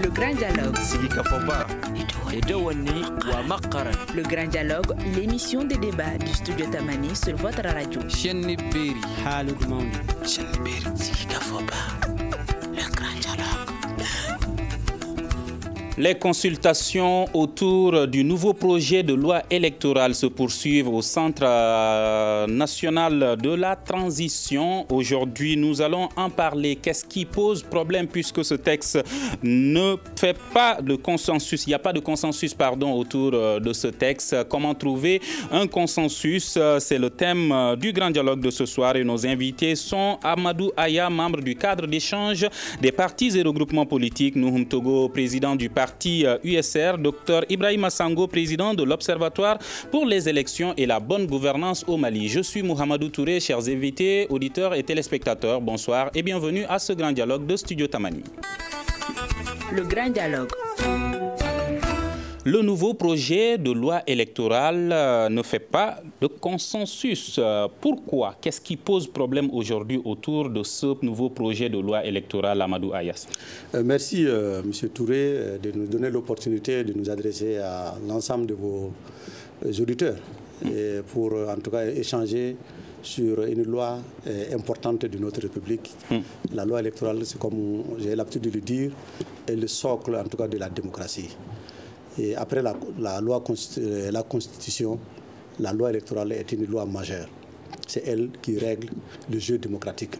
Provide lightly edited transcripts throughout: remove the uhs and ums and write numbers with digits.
Le Grand Dialogue. Le Grand Dialogue, l'émission des débats du studio Tamani sur votre radio. Le Grand Dialogue. Les consultations autour du nouveau projet de loi électorale se poursuivent au Centre national de la transition. Aujourd'hui, nous allons en parler. Qu'est-ce qui pose problème puisque ce texte ne fait pas de consensus, il n'y a pas de consensus autour de ce texte. Comment trouver un consensus? C'est le thème du Grand Dialogue de ce soir et nos invités sont Amadou Aya, membre du cadre d'échange des partis et regroupements politiques, Nouhoum Togo, président du parti USR, Dr Ibrahima Sango, président de l'Observatoire pour les élections et la bonne gouvernance au Mali. Je suis Mohamedou Touré, chers invités, auditeurs et téléspectateurs, bonsoir et bienvenue à ce Grand Dialogue de Studio Tamani. Le Grand Dialogue. Le nouveau projet de loi électorale ne fait pas de consensus. Pourquoi? Qu'est-ce qui pose problème aujourd'hui autour de ce nouveau projet de loi électorale, Amadou Ayas? Merci, M. Touré, de nous donner l'opportunité de nous adresser à l'ensemble de vos auditeurs et pour, en tout cas, échanger sur une loi importante de notre République. La loi électorale, c'est comme j'ai l'habitude de le dire, est le socle, en tout cas, de la démocratie. Et après la Constitution, la loi électorale est une loi majeure. C'est elle qui règle le jeu démocratique.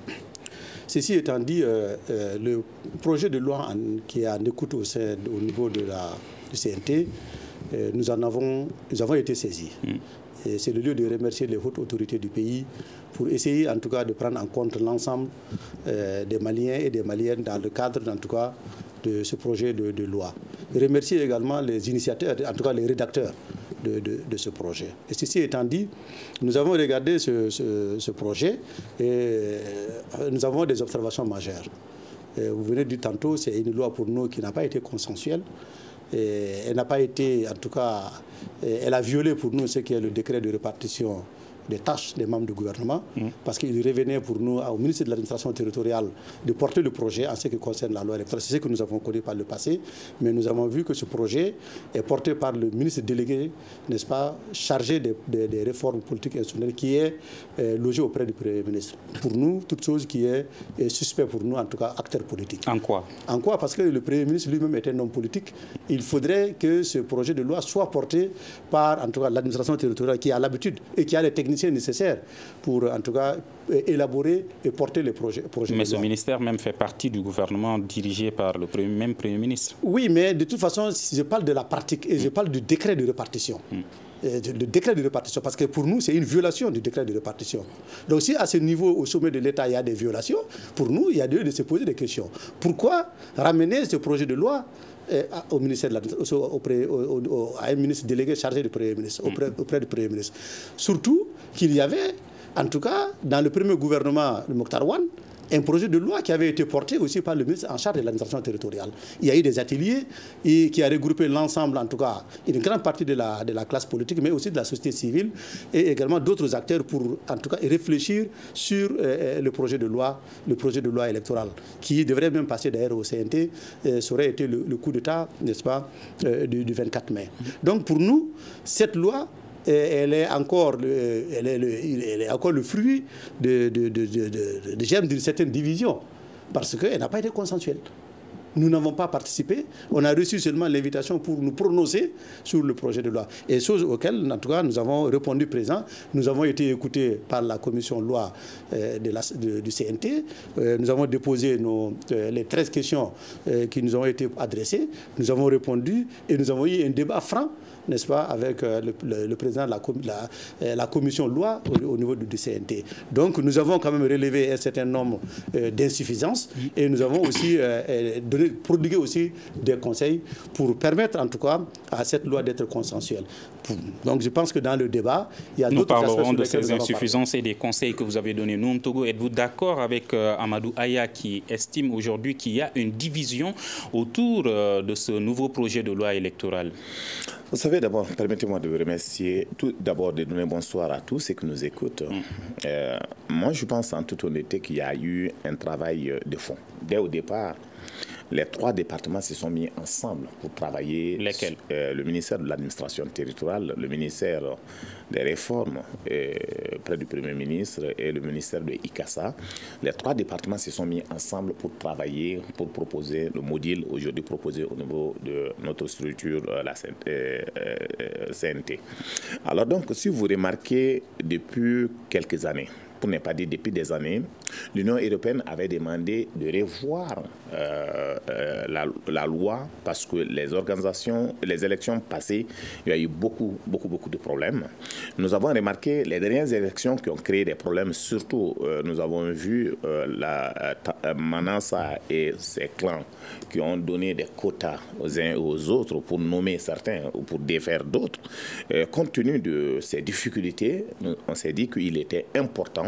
Ceci étant dit, le projet de loi qui est en écoute au niveau du CNT, nous avons été saisis. Et c'est le lieu de remercier les hautes autorités du pays pour essayer en tout cas de prendre en compte l'ensemble des Maliens et des Maliennes dans le cadre en tout cas de ce projet de loi. Je remercie également les initiateurs, en tout cas les rédacteurs de ce projet. Et ceci étant dit, nous avons regardé ce projet et nous avons des observations majeures. Et vous venez de dire tantôt, c'est une loi pour nous qui n'a pas été consensuelle. Et elle n'a pas été, en tout cas, elle a violé pour nous ce qui est le décret de répartition des tâches des membres du gouvernement, parce qu'il revenait pour nous, au ministre de l'administration territoriale, de porter le projet en ce qui concerne la loi électorale. C'est ce que nous avons connu par le passé, mais nous avons vu que ce projet est porté par le ministre délégué, n'est-ce pas, chargé des réformes politiques et institutionnelles, qui est logé auprès du Premier ministre. Pour nous, toute chose qui est suspect pour nous, en tout cas, acteur politique. En quoi? En quoi? Parce que le Premier ministre lui-même est un homme politique. Il faudrait que ce projet de loi soit porté par, en tout cas, l'administration territoriale qui a l'habitude et qui a les techniciens nécessaires pour, en tout cas, élaborer et porter les projets mais ce ministère même fait partie du gouvernement dirigé par le même Premier ministre. Oui, mais de toute façon, je parle de la pratique et je parle du décret de répartition. Le décret de répartition, parce que pour nous, c'est une violation du décret de répartition. Donc si à ce niveau, au sommet de l'État, il y a des violations, pour nous, il y a lieu de se poser des questions. Pourquoi ramener ce projet de loi au ministère de l'administration, à un ministre délégué chargé du Premier ministre, auprès du Premier ministre? Surtout qu'il y avait, en tout cas, dans le premier gouvernement de Mokhtar Ouane, un projet de loi qui avait été porté aussi par le ministre en charge de l'administration territoriale. Il y a eu des ateliers qui a regroupé l'ensemble, en tout cas, une grande partie de la classe politique, mais aussi de la société civile et également d'autres acteurs pour, en tout cas, réfléchir sur le projet de loi électoral, qui devrait même passer d'ailleurs au CNT. Ça aurait été le coup d'État, n'est-ce pas, du 24 mai. Donc pour nous, cette loi, elle est encore le fruit de germes d'une certaine division, parce qu'elle n'a pas été consensuelle. Nous n'avons pas participé, on a reçu seulement l'invitation pour nous prononcer sur le projet de loi. Et chose auxquelles, en tout cas, nous avons répondu présent. Nous avons été écoutés par la commission loi du CNT. Nous avons déposé les 13 questions qui nous ont été adressées. Nous avons répondu et nous avons eu un débat franc, n'est-ce pas, avec le président de la commission loi au niveau du CNT. Donc nous avons quand même relevé un certain nombre d'insuffisances et nous avons aussi prodigué aussi des conseils pour permettre en tout cas à cette loi d'être consensuelle. Donc je pense que dans le débat, il y a d'autres aspects. Nous parlerons de ces insuffisances et des conseils que vous avez donnés. Nouhoum Togo, êtes-vous d'accord avec Amadou Aya qui estime aujourd'hui qu'il y a une division autour de ce nouveau projet de loi électorale? Vous savez, savez, d'abord, permettez-moi de vous remercier, tout d'abord de donner bonsoir à tous ceux qui nous écoutent. Moi, je pense en toute honnêteté qu'il y a eu un travail de fond. Dès au départ, les 3 départements se sont mis ensemble pour travailler. Lesquels? Le ministère de l'administration territoriale, le ministère des réformes près du Premier ministre et le ministère de ICASA. Les 3 départements se sont mis ensemble pour travailler, pour proposer le modèle aujourd'hui proposé au niveau de notre structure, la CNT. Alors donc, si vous remarquez, depuis quelques années, pour ne pas dire depuis des années, l'Union européenne avait demandé de revoir la loi parce que les élections passées, il y a eu beaucoup de problèmes. Nous avons remarqué les dernières élections qui ont créé des problèmes, surtout nous avons vu la Manassa et ses clans qui ont donné des quotas aux uns et aux autres pour nommer certains ou pour défaire d'autres. Compte tenu de ces difficultés, on s'est dit qu'il était important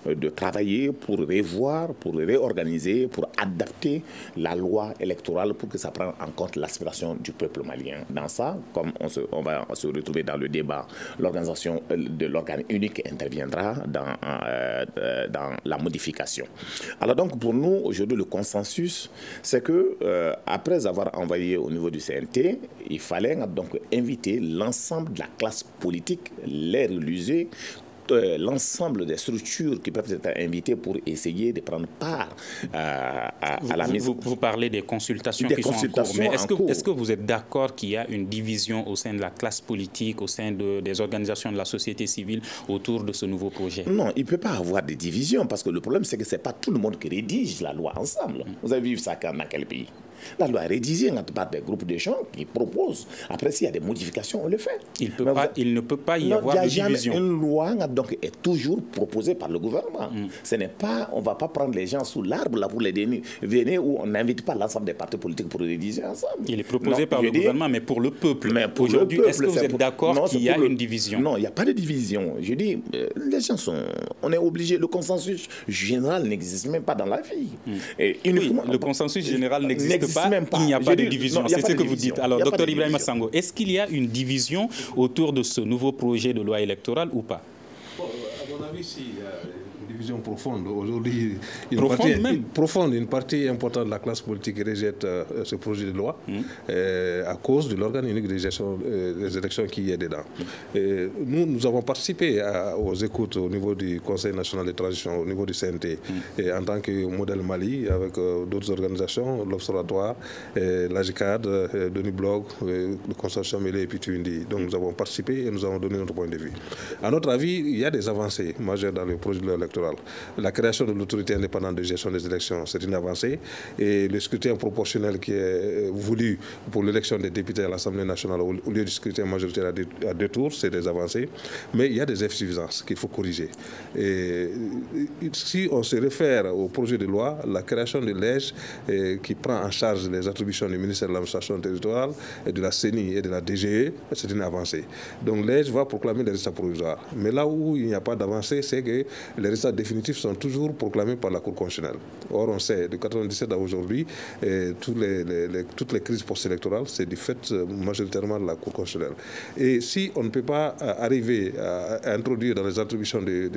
de travailler pour revoir, pour réorganiser, pour adapter la loi électorale pour que ça prenne en compte l'aspiration du peuple malien. Dans ça, comme on va se retrouver dans le débat, l'organisation de l'organe unique interviendra dans la modification. Alors donc pour nous, aujourd'hui, le consensus, c'est que après avoir envoyé au niveau du CNT, il fallait donc inviter l'ensemble de la classe politique, les religieux, l'ensemble des structures qui peuvent être invitées pour essayer de prendre part à la mise. Vous parlez des consultations qui sont en cours. Mais est-ce que vous êtes d'accord qu'il y a une division au sein de la classe politique, au sein des organisations de la société civile autour de ce nouveau projet? Non, il ne peut pas avoir de division parce que le problème, c'est que ce n'est pas tout le monde qui rédige la loi ensemble. Vous avez vu ça dans quel pays? La loi est rédigée par des groupes de gens qui proposent. Après, s'il y a des modifications, on le fait. Il ne peut pas y avoir de division. Une loi donc, est toujours proposée par le gouvernement. Ce n'est pas, on ne va pas prendre les gens sous l'arbre là pour les venir où on n'invite pas l'ensemble des partis politiques pour rédiger ensemble. Il est proposé par le gouvernement, mais pour le peuple. Aujourd'hui, est-ce que vous êtes d'accord qu'il y a une division? Non, il n'y a pas de division. Je dis, les gens on est obligés. Le consensus général n'existe même pas dans la vie. Oui, le consensus général n'existe pas. Même pas. Il n'y a pas de division, c'est ce que vous dites. Alors, Dr Ibrahima Sango, est-ce qu'il y a une division autour de ce nouveau projet de loi électorale ou pas? Bon, à mon avis, s'il y a une division profonde, aujourd'hui, une partie importante de la classe politique rejette ce projet de loi à cause de l'organe unique de gestion des élections qui est dedans. Nous avons participé aux écoutes au niveau du Conseil national de transition, au niveau du CNT, en tant que modèle Mali, avec d'autres organisations, l'Observatoire, l'AGICAD, Denis Blog, le consortium Mélé et Pituindi. Donc nous avons participé et nous avons donné notre point de vue. À notre avis, il y a des avancées majeures dans le projet de loi électoral. La création de l'autorité indépendante de gestion des élections, c'est une avancée. Et le scrutin proportionnel qui est voulu pour l'élection des députés à l'Assemblée nationale au lieu du scrutin majoritaire à 2 tours, c'est des avancées. Mais il y a des insuffisances qu'il faut corriger. Et si on se réfère au projet de loi, la création de l'EJ qui prend en charge les attributions du ministère de l'administration territoriale, et de la CENI et de la DGE, c'est une avancée. Donc l'EJ va proclamer les résultats provisoires. Mais là où il n'y a pas d'avancée, c'est que les résultats définitifs sont toujours proclamés par la Cour constitutionnelle. Or, on sait, de 1997 à aujourd'hui, toutes les crises post-électorales, c'est du fait majoritairement de la Cour constitutionnelle. Et si on ne peut pas arriver à introduire dans les attributions de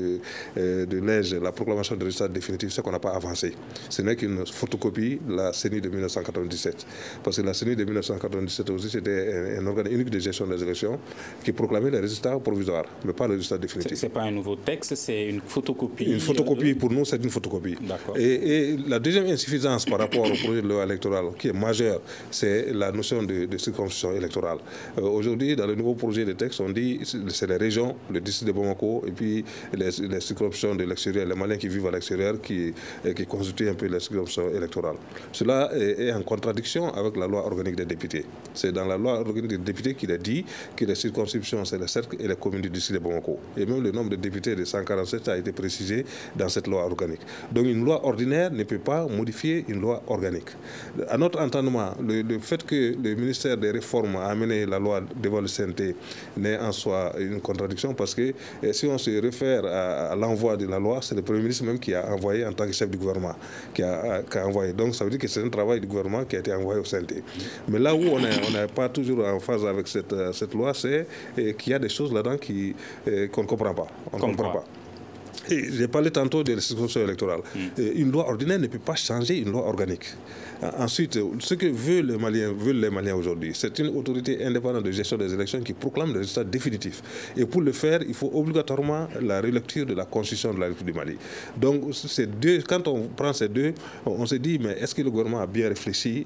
l'EJ la proclamation des résultats définitifs, c'est qu'on n'a pas avancé. Ce n'est qu'une photocopie de la CENI de 1997. Parce que la CENI de 1997 aussi, c'était un organe unique de gestion des élections qui proclamait les résultats provisoires, mais pas les résultats définitifs. Ce n'est pas un nouveau texte, c'est une photocopie. Une photocopie, pour nous, c'est une photocopie. Et la deuxième insuffisance par rapport au projet de loi électoral, qui est majeure, c'est la notion de circonscription électorale. Aujourd'hui, dans le nouveau projet de texte, on dit que c'est les régions, le district de Bamako, et puis les circonscriptions de l'extérieur, les Maliens qui vivent à l'extérieur, qui constituent un peu les circonscriptions électorales. Cela est en contradiction avec la loi organique des députés. C'est dans la loi organique des députés qu'il est dit que les circonscriptions, c'est les cercles et les communes du district de Bamako. Et même le nombre de députés de 147 a été précisé corriger dans cette loi organique. Donc une loi ordinaire ne peut pas modifier une loi organique. À notre entendement, le fait que le ministère des Réformes a amené la loi devant le CNT n'est en soi une contradiction, parce que si on se réfère à l'envoi de la loi, c'est le Premier ministre même qui a envoyé en tant que chef du gouvernement, qui a envoyé. Donc ça veut dire que c'est un travail du gouvernement qui a été envoyé au CNT. Mais là où on n'est pas toujours en phase avec cette loi, c'est qu'il y a des choses là-dedans qu'on ne comprend pas. On ne comprend pas. J'ai parlé tantôt des restrictions électorales. Une loi ordinaire ne peut pas changer une loi organique. Ensuite, ce que veulent les Maliens aujourd'hui, c'est une autorité indépendante de gestion des élections qui proclame des résultats définitifs. Et pour le faire, il faut obligatoirement la relecture de la Constitution de la République du Mali. Donc, quand on prend ces deux, on se dit, mais est-ce que le gouvernement a bien réfléchi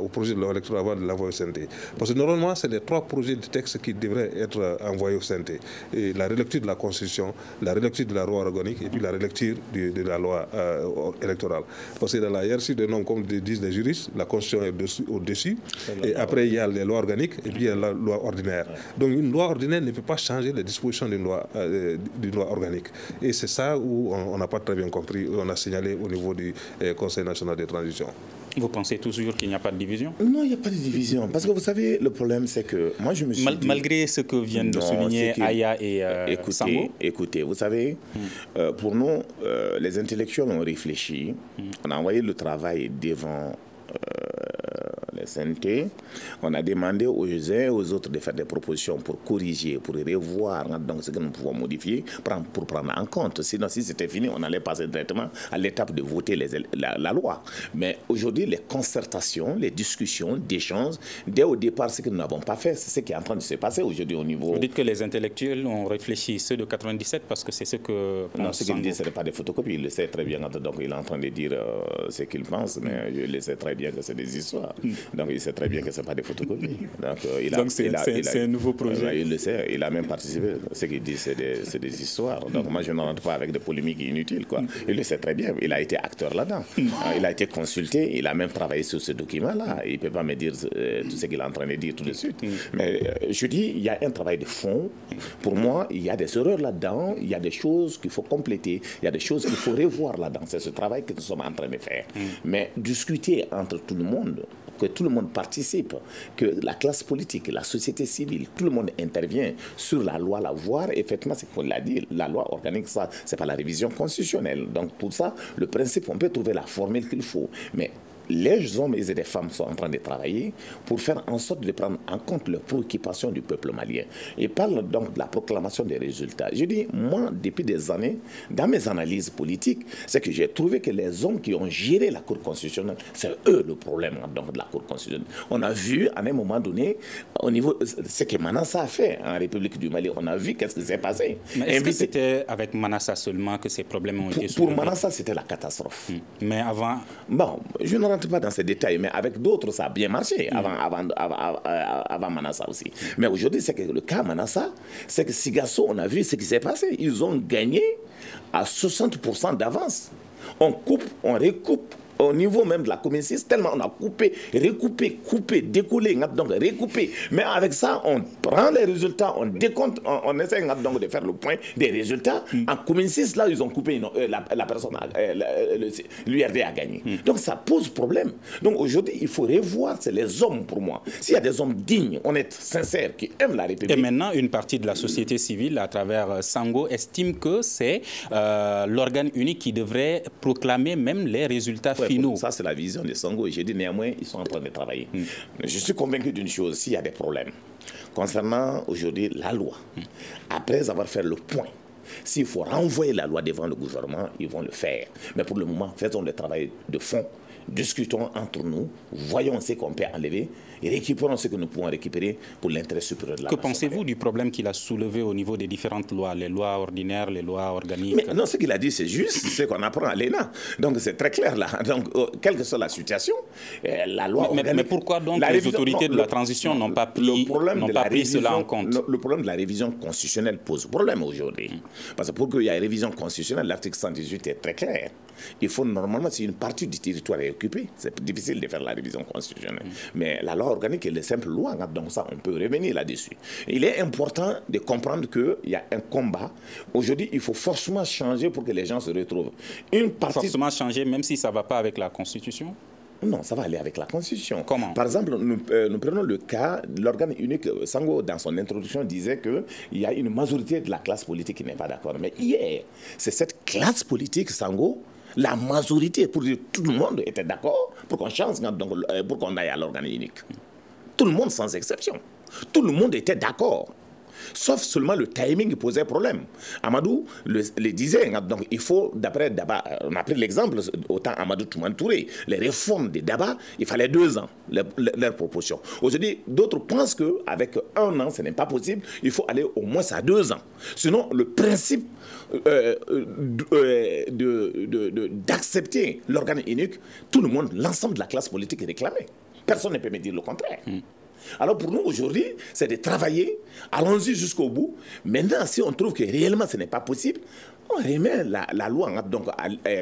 au projet de loi électorale avant de l'envoyer au CNT? Parce que normalement, c'est les 3 projets de texte qui devraient être envoyés au CNT. Et la relecture de la Constitution, la relecture de la loi organique et puis la relecture de la loi électorale. Parce que dans la hiérarchie des normes, comme disent les juristes, la Constitution est au-dessus, et après il y a les lois organiques et puis il y a la loi ordinaire. Donc une loi ordinaire ne peut pas changer les dispositions d'une loi organique. Et c'est ça où on n'a pas très bien compris, on a signalé au niveau du Conseil national de transition. Vous pensez toujours qu'il n'y a pas de division? Non, il n'y a pas de division. Parce que vous savez, le problème, c'est que moi, je me suis dit... Malgré ce que viennent de souligner Aya et Sango? Écoutez, vous savez, pour nous, les intellectuels ont réfléchi. On a envoyé le travail devant les CNT. On a demandé aux uns et aux autres de faire des propositions pour corriger, pour revoir donc ce que nous pouvons modifier, pour prendre en compte. Sinon, si c'était fini, on allait passer directement à l'étape de voter la loi. Mais aujourd'hui, les concertations, les discussions, d'échanges, dès au départ, ce que nous n'avons pas fait, c'est ce qui est en train de se passer aujourd'hui au niveau... Vous dites que les intellectuels ont réfléchi, ceux de 97, parce que c'est ce que... Non, ce qu'il dit, ce n'est pas des photocopies. Il le sait très bien. Donc, il est en train de dire ce qu'il pense, mais je le sais très bien que c'est des histoires. Donc, il sait très bien que ce n'est pas des photocopies. Donc, c'est un nouveau projet. Il le sait. Il a même participé. Ce qu'il dit, c'est des histoires. Donc, moi, je ne rentre pas avec des polémiques inutiles, quoi. Il le sait très bien. Il a été acteur là-dedans. Il a été consulté. Il a même travaillé sur ce document-là. Il ne peut pas me dire tout ce qu'il est en train de dire tout de suite. Mais je dis, il y a un travail de fond. Pour moi, il y a des erreurs là-dedans. Il y a des choses qu'il faut compléter. Il y a des choses qu'il faut revoir là-dedans. C'est ce travail que nous sommes en train de faire. Mais discuter entre tout le monde, que tout le monde participe, que la classe politique, la société civile, tout le monde intervient sur la loi, la voir. Effectivement, c'est qu'on l'a dit, la loi organique, ça, c'est pas la révision constitutionnelle. Donc pour ça, le principe, on peut trouver la formule qu'il faut. Mais les hommes et les femmes sont en train de travailler pour faire en sorte de prendre en compte les préoccupations du peuple malien. Et parle donc de la proclamation des résultats. Je dis, moi, depuis des années, dans mes analyses politiques, c'est que j'ai trouvé que les hommes qui ont géré la Cour constitutionnelle, c'est eux le problème donc, de la Cour constitutionnelle. On a vu, à un moment donné, au niveau, ce que Manassa a fait en République du Mali, on a vu qu'est-ce qui s'est passé. Mais est-ce que c'était avec Manassa seulement que ces problèmes ont été soulevés? Pour Manassa, c'était la catastrophe. Mais avant... Bon, je ne rentre pas dans ces détails, mais avec d'autres, ça a bien marché avant Manassa aussi. Mais aujourd'hui, c'est que le cas Manassa, c'est que Sigasso, on a vu ce qui s'est passé. Ils ont gagné à 60% d'avance. On coupe, on recoupe. Au niveau même de la commune 6, tellement on a coupé, recoupé, coupé, décollé, donc recoupé. Mais avec ça, on prend les résultats, on décompte, on essaie donc de faire le point des résultats. En commune 6, là, ils ont coupé, la personne, l'URD a gagné. Donc ça pose problème. Donc aujourd'hui, il faut revoir, c'est les hommes pour moi. S'il y a des hommes dignes, honnêtes, sincères, qui aiment la République. Et maintenant, une partie de la société civile, à travers Sango, estime que c'est l'organe unique qui devrait proclamer même les résultats finaux. Ça, c'est la vision de Sango. Et j'ai dit, néanmoins, ils sont en train de travailler. Je suis convaincu d'une chose, s'il y a des problèmes concernant aujourd'hui la loi, après avoir fait le point, s'il faut renvoyer la loi devant le gouvernement, ils vont le faire. Mais pour le moment, faisons le travail de fond. Discutons entre nous, voyons ce qu'on peut enlever et récupérons ce que nous pouvons récupérer pour l'intérêt supérieur de la nation. Que pensez-vous du problème qu'il a soulevé au niveau des différentes lois, les lois ordinaires, les lois organiques? Mais non, ce qu'il a dit, c'est juste ce qu'on apprend à l'ENA. Donc c'est très clair là. Donc, quelle que soit la situation, la loi organique... Mais pourquoi donc les autorités de la transition n'ont pas pris cela en compte? Le problème de la révision constitutionnelle pose problème aujourd'hui. Parce que pour qu'il y ait une révision constitutionnelle, l'article 118 est très clair. Il faut normalement, si une partie du territoire est préoccupé. C'est difficile de faire la révision constitutionnelle. Mais la loi organique est une simple loi, donc ça, on peut revenir là-dessus. Il est important de comprendre qu'il y a un combat. Aujourd'hui, il faut forcément changer pour que les gens se retrouvent. Forcément changer, même si ça ne va pas avec la Constitution? Non, ça va aller avec la Constitution. Comment? Par exemple, nous prenons le cas de l'organe unique. Sango, dans son introduction, disait qu'il y a une majorité de la classe politique qui n'est pas d'accord. Mais hier, c'est cette classe politique, Sango, la majorité, pour dire tout le monde était d'accord pour qu'on change, donc, pour qu'on aille à l'organe unique. Tout le monde sans exception. Tout le monde était d'accord. Sauf seulement le timing posait problème. Amadou le disait, donc il faut, d'après Daba, on a pris l'exemple, autant Amadou Toumane Touré, les réformes de Daba, il fallait 2 ans, leur proposition. Aujourd'hui, d'autres pensent qu'avec 1 an, ce n'est pas possible, il faut aller au moins à 2 ans. Sinon, le principe d'accepter l'organe unique, tout le monde, l'ensemble de la classe politique est réclamé. Personne ne peut me dire le contraire. Alors pour nous aujourd'hui, c'est de travailler, allons-y jusqu'au bout. Maintenant, si on trouve que réellement ce n'est pas possible, on remet la loi donc,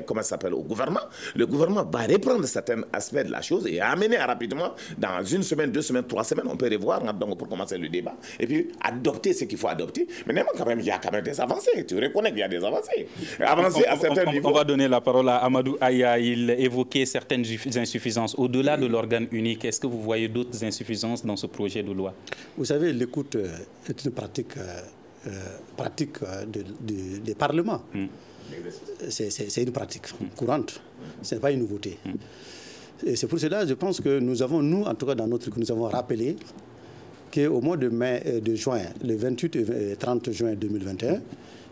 comment ça s'appelle, au gouvernement. Le gouvernement va reprendre certains aspects de la chose et amener rapidement, dans 1 semaine, 2 semaines, 3 semaines, on peut revoir donc, pour commencer le débat et puis adopter ce qu'il faut adopter. Mais néanmoins, quand même, il y a quand même des avancées. Tu reconnais qu'il y a des avancées. Avancer à certains niveaux. On va donner la parole à Amadou Aya. Il évoquait certaines insuffisances. Au-delà de l'organe unique, est-ce que vous voyez d'autres insuffisances dans ce projet de loi? Vous savez, l'écoute est une pratique des parlements. C'est une pratique courante. Ce n'est pas une nouveauté. Et c'est pour cela, je pense que nous avons, nous, en tout cas dans notre nous avons rappelé qu'au mois de juin, le 28 et 30 juin 2021,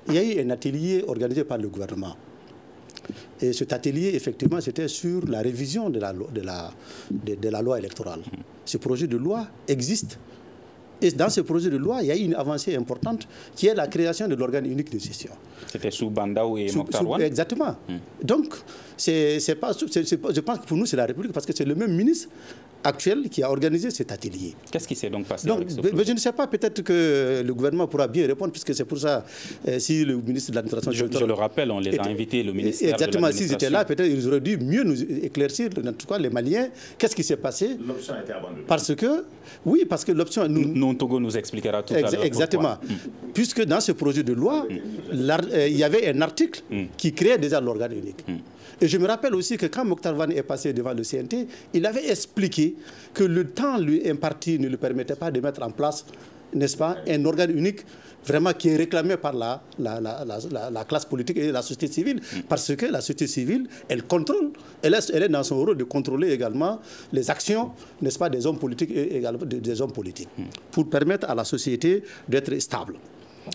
il y a eu un atelier organisé par le gouvernement. Et cet atelier, effectivement, c'était sur la révision de la loi électorale. Ce projet de loi existe. Et dans ce projet de loi, il y a eu une avancée importante qui est la création de l'organe unique de gestion. C'était sous Bandaou et Mokhtar Wane. Exactement. Donc, je pense que pour nous, c'est la République parce que c'est le même ministre actuel qui a organisé cet atelier. Qu'est-ce qui s'est donc passé donc, avec ce projet? Je ne sais pas, peut-être que le gouvernement pourra bien répondre puisque c'est pour ça, si le ministre de l'administration... Je le rappelle, on les a invités, le ministère exactement, de l'administration. s'ils étaient là, peut-être ils auraient dû mieux nous éclaircir, en tout cas les Maliens, qu'est-ce qui s'est passé. L'option a été abandonnée. Parce que, oui, parce que l'option... Togo nous expliquera tout à l'heure. Exactement. Puisque dans ce projet de loi, il y avait un article qui créait déjà l'organe unique. Et je me rappelle aussi que quand Mokhtar Wane est passé devant le CNT, il avait expliqué que le temps lui imparti ne lui permettait pas de mettre en place, n'est-ce pas, un organe unique vraiment qui est réclamé par la classe politique et la société civile. Parce que la société civile, elle contrôle, elle est dans son rôle de contrôler également les actions, n'est-ce pas, des hommes politiques et également des hommes politiques, pour permettre à la société d'être stable.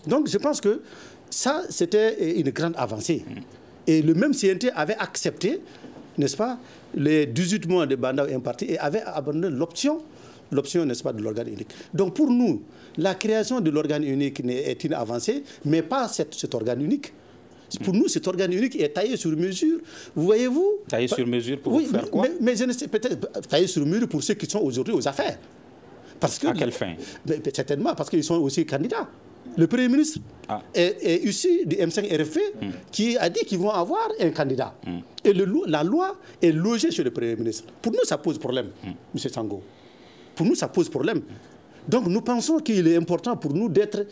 Donc je pense que ça, c'était une grande avancée. Et le même CNT avait accepté, n'est-ce pas, les 18 mois de mandat imparti et avait abandonné l'option, n'est-ce pas, de l'organe unique. Donc pour nous, la création de l'organe unique est une avancée, mais pas cet organe unique. Pour nous, cet organe unique est taillé sur mesure. Vous voyez-vous? Taillé sur mesure pour faire quoi? Mais je ne sais, peut-être taillé sur mesure pour ceux qui sont aujourd'hui aux affaires. Parce que, à quelle fin? Certainement, parce qu'ils sont aussi candidats. Le Premier ministre est issu du M5 RFP qui a dit qu'ils vont avoir un candidat. Et la loi est logée chez le Premier ministre. Pour nous, ça pose problème, M. Sango. Pour nous, ça pose problème. Donc, nous pensons qu'il est important pour nous d'être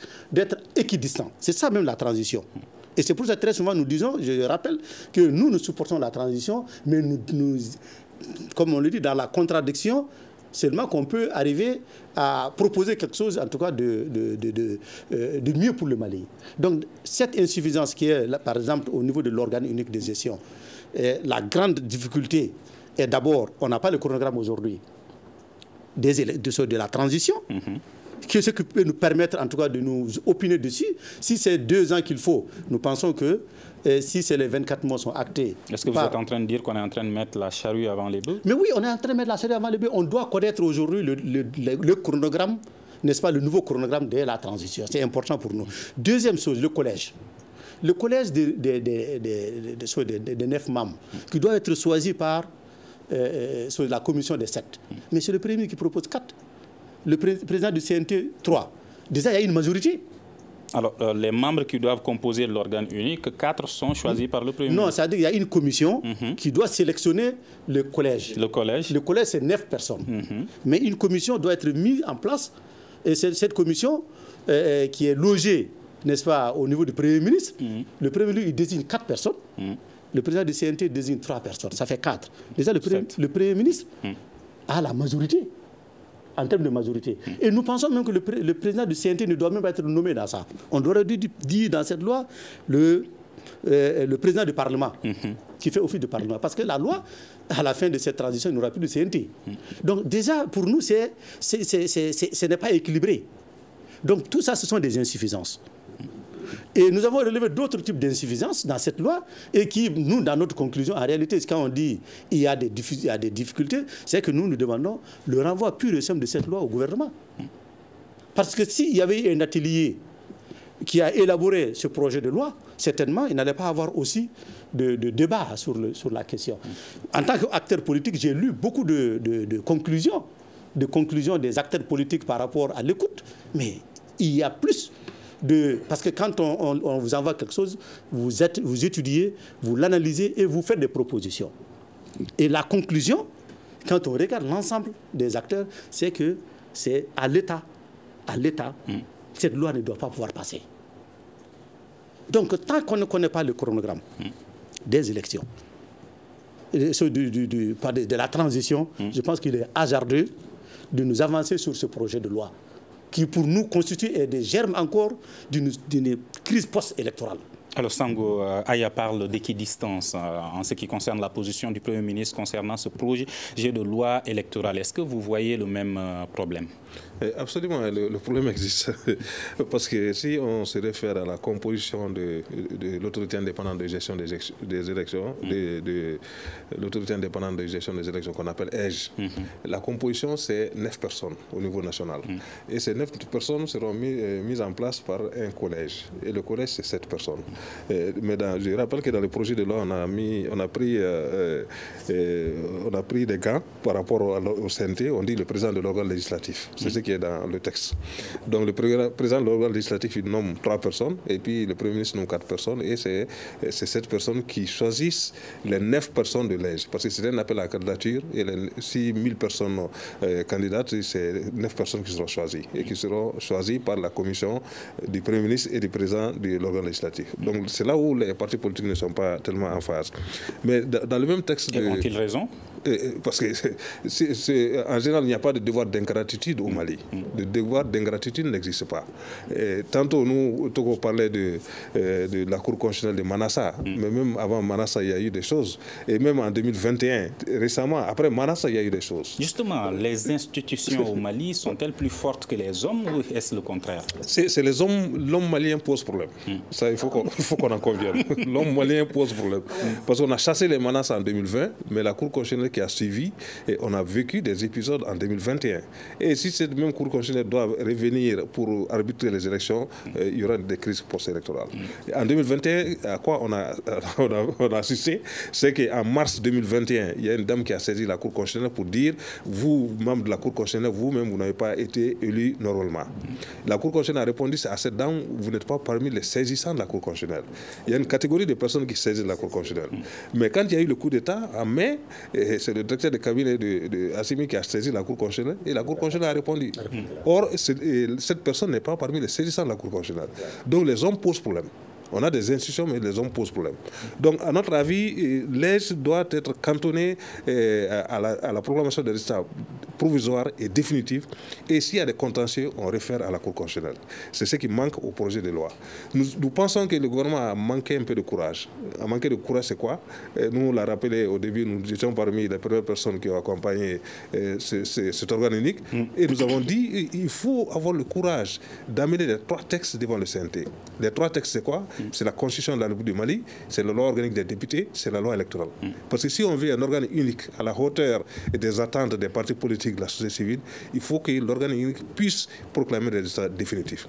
équidistants. C'est ça même la transition. Et c'est pour ça que très souvent nous disons, je rappelle, que nous supportons la transition, mais nous, comme on le dit, dans la contradiction, seulement qu'on peut arriver à proposer quelque chose, en tout cas, de mieux pour le Mali. Donc, cette insuffisance qui est, là, par exemple, au niveau de l'organe unique de gestion, la grande difficulté est d'abord, on n'a pas le chronogramme aujourd'hui de la transition, ce qui peut nous permettre, en tout cas, de nous opiner dessus. Si c'est 2 ans qu'il faut, nous pensons que si c'est les 24 mois sont actés... Est-ce que vous êtes en train de dire qu'on est en train de mettre la charrue avant les bœufs? Mais oui, on est en train de mettre la charrue avant les bœufs. On doit connaître aujourd'hui le chronogramme, n'est-ce pas, le nouveau chronogramme de la transition. C'est important pour nous. Deuxième chose, le collège. Le collège des 9 membres, qui doit être choisi par la commission des 7. Mais c'est le Premier qui propose 4. Le président du CNT, 3. Déjà, il y a une majorité. Alors, les membres qui doivent composer l'organe unique, 4 sont choisis par le Premier ministre. Non, c'est-à-dire qu'il y a une commission qui doit sélectionner le collège. Le collège? Le collège, c'est 9 personnes. Mais une commission doit être mise en place. Et cette commission qui est logée, n'est-ce pas, au niveau du Premier ministre, le Premier ministre il désigne 4 personnes. Le président du CNT désigne 3 personnes. Ça fait 4. Déjà, le Premier ministre a la majorité. En termes de majorité. Et nous pensons même que le président du CNT ne doit même pas être nommé dans ça. On aurait dû dire dans cette loi le président du Parlement, qui fait office de Parlement. Parce que la loi, à la fin de cette transition, il n'y aura plus de CNT. Donc déjà, pour nous, ce n'est pas équilibré. Donc tout ça, ce sont des insuffisances. Et nous avons relevé d'autres types d'insuffisances dans cette loi et qui, nous, dans notre conclusion, en réalité, quand on dit qu'il y a des difficultés, c'est que nous demandons le renvoi pur et simple de cette loi au gouvernement. Parce que s'il y avait eu un atelier qui a élaboré ce projet de loi, certainement, il n'allait pas avoir aussi de débat sur la question. En tant qu'acteur politique, j'ai lu beaucoup de conclusions des acteurs politiques par rapport à l'écoute, mais il y a plus parce que quand on vous envoie quelque chose, vous étudiez, vous l'analysez et vous faites des propositions. Et la conclusion, quand on regarde l'ensemble des acteurs, c'est que c'est à l'État, cette loi ne doit pas pouvoir passer. Donc, tant qu'on ne connaît pas le chronogramme des élections, de la transition, je pense qu'il est hasardeux de nous avancer sur ce projet de loi qui, pour nous, constitue des germes encore d'une crise post-électorale. Alors, Sango Aya parle d'équidistance en ce qui concerne la position du Premier ministre concernant ce projet de loi électorale. Est-ce que vous voyez le même problème? Absolument, le problème existe. Parce que si on se réfère à la composition de l'autorité indépendante de gestion des élections, de l'autorité indépendante de gestion des élections qu'on appelle EGE, la composition c'est 9 personnes au niveau national. Et ces 9 personnes seront mises en place par un collège. Et le collège c'est 7 personnes. Mais je rappelle que dans le projet de loi, on a pris des gants par rapport au CNT, on dit le président de l'organe législatif. C'est ce qui est dans le texte. Donc le président de l'organe législatif, il nomme 3 personnes et puis le Premier ministre nomme 4 personnes et c'est cette personne qui choisissent les 9 personnes de l'EGE. Parce que c'est un appel à la candidature et si 1000 personnes candidates, c'est 9 personnes qui seront choisies et qui seront choisies par la commission du Premier ministre et du président de l'organe législatif. Donc c'est là où les partis politiques ne sont pas tellement en phase. Mais dans le même texte... Ont-ils raison? Parce que en général, il n'y a pas de devoir d'ingratitude au Mali. Le devoir d'ingratitude n'existe pas. Tantôt, Togo parlait de la Cour constitutionnelle de Manassa, mais même avant Manassa, il y a eu des choses. Et même en 2021, récemment, après Manassa, il y a eu des choses. Justement, les institutions au Mali sont-elles plus fortes que les hommes ou est-ce le contraire? C'est les hommes, l'homme malien pose problème. Ça, il faut qu'on en convienne. L'homme malien pose problème. Parce qu'on a chassé les Manassa en 2020, mais la Cour constitutionnelle qui a suivi, et on a vécu des épisodes en 2021. Et si cette même Cour constitutionnelle doit revenir pour arbitrer les élections, il y aura des crises post-électorales. En 2021, à quoi on a assisté, c'est qu'en mars 2021, il y a une dame qui a saisi la Cour constitutionnelle pour dire, vous, membres de la Cour constitutionnelle, vous-même, vous n'avez pas été élu normalement. La Cour constitutionnelle a répondu à cette dame, vous n'êtes pas parmi les saisissants de la Cour constitutionnelle. Il y a une catégorie de personnes qui saisissent la Cour constitutionnelle. Mais quand il y a eu le coup d'État, en mai, c'est le directeur de cabinet de Assimi qui a saisi la Cour constitutionnelle et la Cour constitutionnelle a répondu. Or, cette personne n'est pas parmi les saisissants de la Cour constitutionnelle. Donc les hommes posent problème. On a des institutions, mais les hommes posent problème. Donc, à notre avis, l'EGE doit être cantonné à la proclamation des résultats provisoires et définitifs. Et s'il y a des contentieux, on réfère à la Cour constitutionnelle. C'est ce qui manque au projet de loi. Nous pensons que le gouvernement a manqué un peu de courage. A manqué de courage, c'est quoi? Nous, on l'a rappelé au début, nous étions parmi les premières personnes qui ont accompagné cet organe unique. Et nous avons dit qu'il faut avoir le courage d'amener les 3 textes devant le CNT. Les 3 textes, c'est quoi? C'est la Constitution de la République du Mali, c'est la loi organique des députés, c'est la loi électorale. Parce que si on veut un organe unique à la hauteur des attentes des partis politiques politique, de la société civile, il faut que l'organe unique puisse proclamer des résultats définitifs.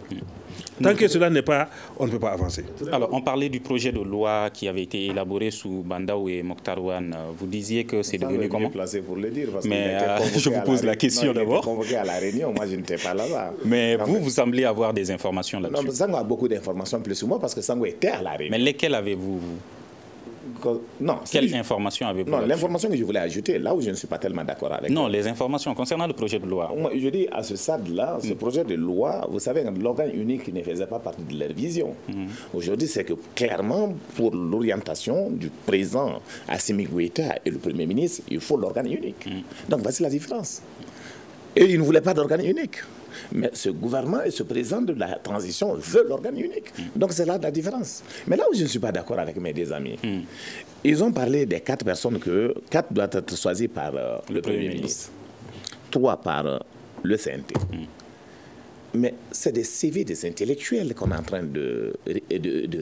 Tant que cela n'est pas, on ne peut pas avancer. Alors, on parlait du projet de loi qui avait été élaboré sous Bandaou et Mokhtar Ouane. Vous disiez que c'est devenu comment? Placé pour le dire, parce mais je vous pose la question d'abord. Convoqué à la réunion, moi je n'étais pas là-bas. Mais vous semblez avoir des informations là-dessus. Non, Sango a beaucoup d'informations plus que moi parce que Sango était à la réunion. Mais lesquelles avez-vous? Non. Quelle information avez-vous? Non, l'information que je voulais ajouter, là où je ne suis pas tellement d'accord avec. Non, les informations concernant le projet de loi. Moi, je dis à ce stade-là, ce projet de loi, vous savez, l'organe unique ne faisait pas partie de leur vision. Aujourd'hui, c'est que clairement, pour l'orientation du président Assimi Goïta et le Premier ministre, il faut l'organe unique. Donc, voici la différence. Et ils ne voulaient pas d'organe unique. Mais ce gouvernement et ce président de la transition veulent l'organe unique. Donc c'est là la différence. Mais là où je ne suis pas d'accord avec mes deux amis, ils ont parlé des 4 personnes que 4 doivent être choisies par le Premier ministre, 3 par le CNT. Mais c'est des CV des intellectuels qu'on est en train de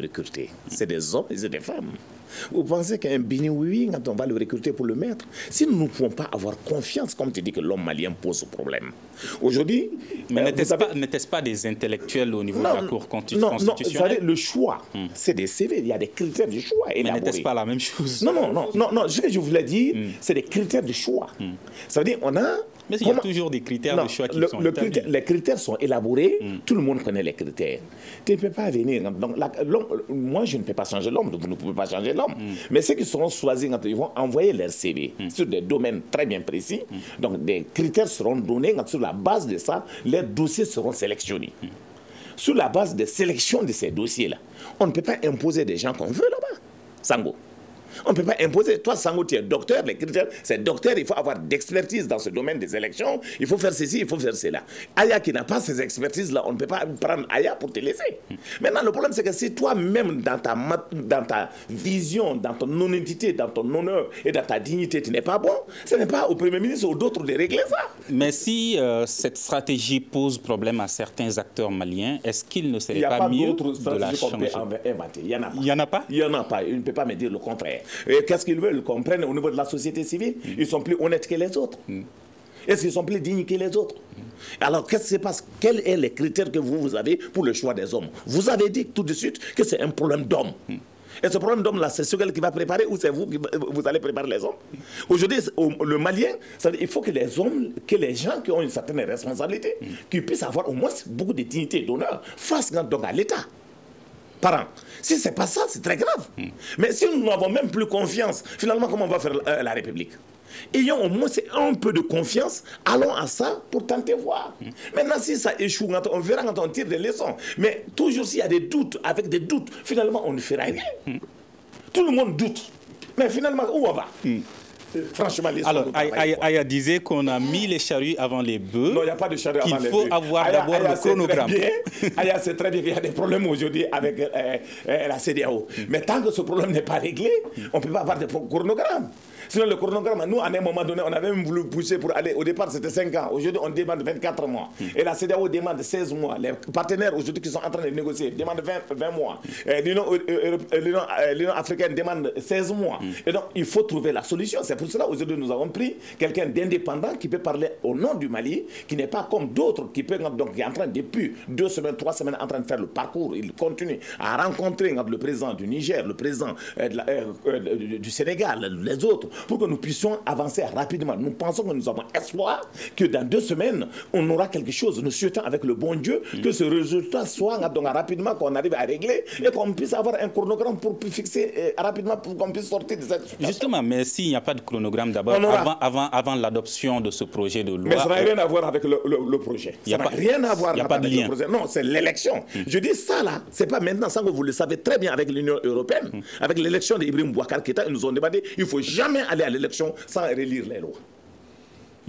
recruter. C'est des hommes et des femmes. Vous pensez qu'un Bini-Oui, quand on va le recruter pour le mettre, si nous ne pouvons pas avoir confiance, comme tu dis que l'homme malien pose problème. Aujourd'hui... Mais n'était-ce pas des intellectuels au niveau de la Cour constitutionnelle? Non, vous savez, le choix, c'est des CV, il y a des critères de choix. Mais n'était-ce pas la même chose? Non, ce que je voulais dire, c'est des critères de choix. Ça veut dire, on a... Mais il y a toujours des critères de choix qui sont établis. Les critères sont élaborés, tout le monde connaît les critères. Tu ne peux pas venir... Donc, moi, je ne peux pas changer l'homme, vous ne pouvez pas changer l'homme. Mais ceux qui seront choisis, ils vont envoyer leur CV sur des domaines très bien précis. Donc, des critères seront donnés. Sur la base de ça, les dossiers seront sélectionnés. Sur la base de sélection de ces dossiers-là, on ne peut pas imposer des gens qu'on veut là-bas. Sango. On ne peut pas imposer. Toi, Sango, tu es docteur. Les critères, c'est docteur. Il faut avoir d'expertise dans ce domaine des élections. Il faut faire ceci, il faut faire cela. Aya qui n'a pas ces expertises-là, on ne peut pas prendre Aya pour te laisser. Maintenant, le problème, c'est que si toi-même, dans ta vision, dans ton non-entité, dans ton honneur et dans ta dignité, tu n'es pas bon, ce n'est pas au Premier ministre ou d'autres de régler ça. Mais si cette stratégie pose problème à certains acteurs maliens, est-ce qu'il ne serait pas mieux de la changer? Il n'y en a pas. Il n'y en a pas? Il n'y en a pas. Il ne peut pas me dire le contraire. Qu'est-ce qu'ils veulent? Ils comprennent au niveau de la société civile. Ils sont plus honnêtes que les autres. Est-ce qu'ils sont plus dignes que les autres? Alors, qu'est-ce qui se passe? Quels sont les critères que vous avez pour le choix des hommes? Vous avez dit tout de suite que c'est un problème d'homme. Et ce problème d'homme-là, c'est celui qui va préparer ou c'est vous qui vous allez préparer les hommes? Aujourd'hui, le Malien, il faut que les hommes, que les gens qui ont une certaine responsabilité, qui puissent avoir au moins beaucoup de dignité et d'honneur, fassent donc à l'État. Par an. Si ce n'est pas ça, c'est très grave. Mais si nous n'avons même plus confiance, finalement, comment on va faire la République? Ayons au moins un peu de confiance, allons à ça pour tenter voir. Maintenant, si ça échoue, on verra quand on tire des leçons. Mais toujours s'il y a des doutes, avec des doutes, finalement, on ne fera rien. Tout le monde doute. Mais finalement, où on va? Franchement, alors, Aya disait qu'on a mis les charrues avant les bœufs. Non, il n'y a pas de charrues avant les bœufs. Il faut avoir d'abord le chronogramme. Aya sait très bien qu'il y a des problèmes aujourd'hui avec la CEDEAO. Mais tant que ce problème n'est pas réglé, on ne peut pas avoir de chronogramme. Sinon, le chronogramme, nous, à un moment donné, on avait même voulu pousser pour aller. Au départ, c'était 5 ans. Aujourd'hui, on demande 24 mois. Et la CEDEAO demande 16 mois. Les partenaires aujourd'hui qui sont en train de négocier demandent 20 mois. L'Union africaine demande 16 mois. Et donc, il faut trouver la solution. C'est pour cela, aujourd'hui, nous avons pris quelqu'un d'indépendant qui peut parler au nom du Mali, qui n'est pas comme d'autres, qui est en train, depuis 2 semaines, 3 semaines, en train de faire le parcours. Il continue à rencontrer le président du Niger, le président du Sénégal, les autres, pour que nous puissions avancer rapidement. Nous pensons que nous avons espoir que dans 2 semaines, on aura quelque chose. Nous souhaitons avec le bon Dieu que ce résultat soit donc rapidement, qu'on arrive à régler et qu'on puisse avoir un chronogramme pour fixer rapidement, pour qu'on puisse sortir de cette situation. Justement, mais s'il n'y a pas de chronogramme d'abord, avant l'adoption de ce projet de loi... Mais ça n'a rien à voir avec le projet. Ça n'a rien à voir avec le projet. Non, c'est l'élection. Je dis ça là, c'est pas maintenant, ça que vous le savez très bien avec l'Union européenne, avec l'élection d'Ibrahim Boubacar Keïta, ils nous ont demandé, il ne faut jamais aller à l'élection sans relire les lois.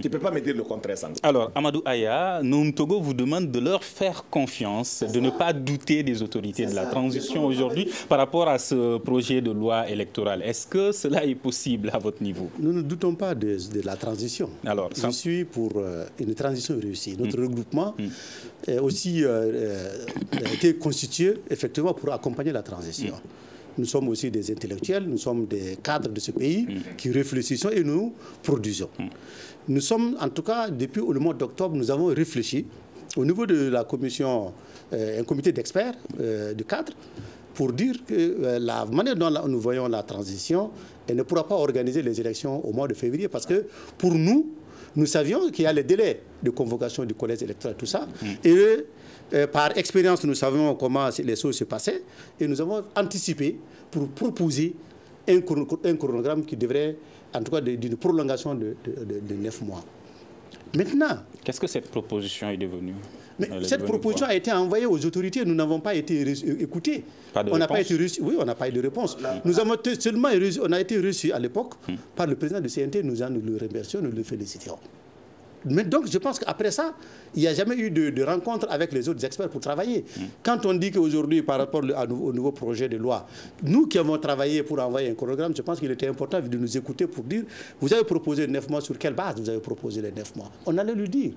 Tu ne peux pas me dire le contraire, Sango. Alors, Amadou Aya, Togo vous demande de leur faire confiance, de ne pas douter des autorités de la transition aujourd'hui par rapport à ce projet de loi électorale. Est-ce que cela est possible à votre niveau? Nous ne doutons pas de la transition. Alors, je suis pour une transition réussie. Notre regroupement est aussi été constitué effectivement pour accompagner la transition. Nous sommes aussi des intellectuels, nous sommes des cadres de ce pays qui réfléchissons et nous produisons. Nous sommes, en tout cas, depuis le mois d'octobre, nous avons réfléchi au niveau de la commission, un comité d'experts, de cadres, pour dire que la manière dont nous voyons la transition, elle ne pourra pas organiser les élections au mois de février parce que pour nous, nous savions qu'il y a les délais de convocation du collège électoral, tout ça. Et par expérience, nous savions comment les choses se passaient et nous avons anticipé pour proposer un chronogramme qui devrait, en tout cas, d'une prolongation de 9 mois. Maintenant... Qu'est-ce que cette proposition est devenue? Cette proposition a été envoyée aux autorités. Nous n'avons pas été écoutés. On n'a pas été reçus. Oui, on n'a pas eu de réponse. Nous avons seulement on a été reçus à l'époque par le président du CNT. Nous le remercions, nous le félicitons. Mais donc, je pense qu'après ça, il n'y a jamais eu de rencontre avec les autres experts pour travailler. Quand on dit qu'aujourd'hui, par rapport au nouveau projet de loi, nous qui avons travaillé pour envoyer un chronogramme, je pense qu'il était important de nous écouter pour dire, vous avez proposé 9 mois, sur quelle base vous avez proposé les 9 mois? On allait lui dire.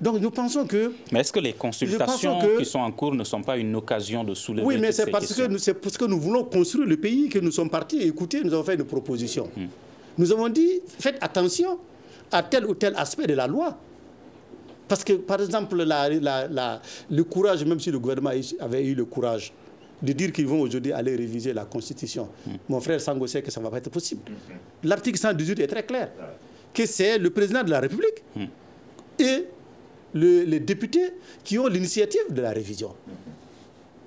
Donc nous pensons que... Mais est-ce que les consultations qui sont en cours ne sont pas une occasion de soulever Oui, mais c'est parce que nous voulons construire le pays que nous sommes partis écouter, nous avons fait une proposition. Nous avons dit, faites attention à tel ou tel aspect de la loi. Parce que, par exemple, le courage, même si le gouvernement avait eu le courage de dire qu'ils vont aujourd'hui aller réviser la Constitution, mon frère Sango sait que ça ne va pas être possible. L'article 118 est très clair, que c'est le président de la République et les députés qui ont l'initiative de la révision.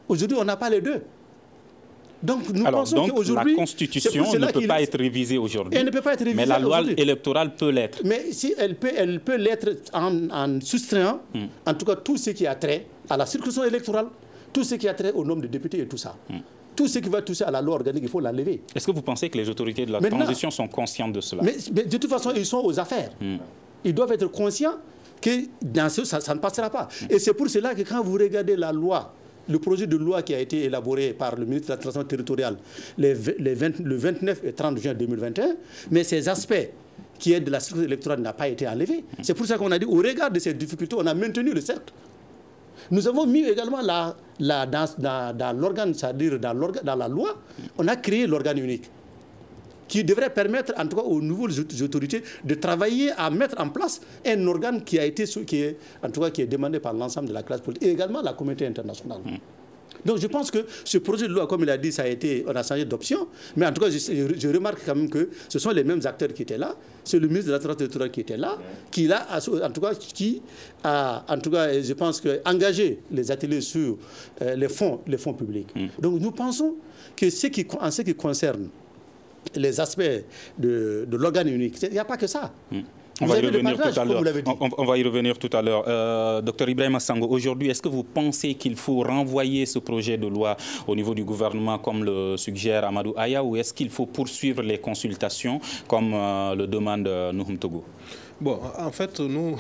Aujourd'hui, on n'a pas les deux. Donc nous pensons qu'aujourd'hui... la Constitution ne peut pas être révisée aujourd'hui. Elle ne peut pas être révisée. Mais la loi électorale peut l'être. Mais si elle peut l'être en soustrayant, en tout cas, tout ce qui a trait à la circonscription électorale, tout ce qui a trait au nombre de députés et tout ça. Tout ce qui va toucher à la loi organique, il faut l'enlever. Est-ce que vous pensez que les autorités de la transition sont conscientes de cela? Mais de toute façon, ils sont aux affaires. Ils doivent être conscients que dans ça ne passera pas. Et c'est pour cela que quand vous regardez la loi, le projet de loi qui a été élaboré par le ministre de la Transition territoriale le 29 et 30 juin 2021, mais ces aspects qui est de la structure électorale n'ont pas été enlevés. C'est pour ça qu'on a dit, au regard de ces difficultés, on a maintenu le cercle. Nous avons mis également dans l'organe, c'est-à-dire dans la loi, on a créé l'organe unique qui devrait permettre, en tout cas aux nouvelles autorités, de travailler à mettre en place un organe qui est demandé par l'ensemble de la classe politique et également la communauté internationale. Donc je pense que ce projet de loi, comme il a dit, on a changé d'option, mais en tout cas, je remarque quand même que ce sont les mêmes acteurs qui étaient là. C'est le ministre de la Transition territoriale qui était là, qui a, je pense, engagé les ateliers sur les fonds publics. Donc nous pensons que en ce qui concerne les aspects de l'organe unique, il n'y a pas que ça. On va y revenir tout à l'heure. On va y revenir tout à l'heure. Docteur Ibrahima Sango, aujourd'hui, est-ce que vous pensez qu'il faut renvoyer ce projet de loi au niveau du gouvernement, comme le suggère Amadou Aya, ou est-ce qu'il faut poursuivre les consultations, comme le demande Nouhoum Togo? Bon, en fait, nous,